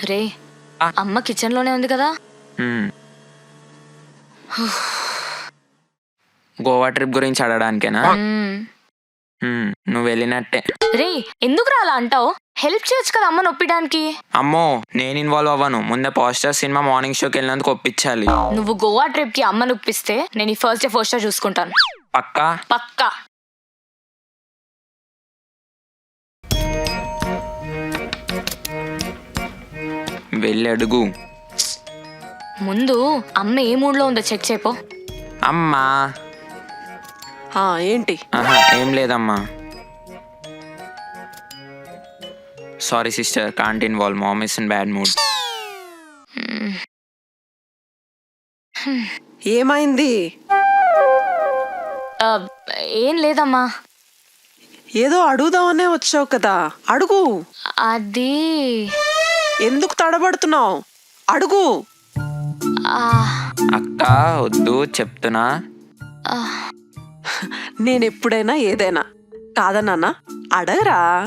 రే ఆ. అమ్మ కిచెన్ లోనే ఉంది కదా. మ్మ్. గోవా ట్రిప్ గురించి అడగడానికేనా? మ్మ్. నువ్వు వెళ్ళినట్టే. రే ఎందుకురా అలా అంటావు? హెల్ప్ చేయొచ్చు కదా అమ్మని ఒప్పించడానికి. అమ్మో, నేను ఇన్వాల్వ్ అవ్వను. ముందే పోస్టర్ సినిమా మార్నింగ్ షోకి వెళ్ళినందుకు ఒప్పించాలి. నువ్వు గోవా ట్రిప్ కి అమ్మని ఒప్పిస్తే నేను ఈ ఫస్ట్ డే పోస్టర్ చూసుకుంటాను. పక్కా? పక్కా. వెళ్ళి అడుగు. ముందు అమ్మ ఏ మూడ్ లో ఉందో చెక్ చేయపో. అమ్మా. ఏంటి? ఆహా, ఏం లేదమ్మా. Sorry sister, can't involve. Mom is in bad mood. ఏమైంది? ఆ, ఏం లేదమ్మా. ఏదో అడుగుదామనే వచ్చావు కదా, అడుగు. అది ఎందుకు తడబడుతున్నావు? అడుగు. ఆ, అక్క వద్దు చెప్తున్నా. ఆ, నేనెప్పుడైనా ఏదైనా కాదన్నా అడగరా.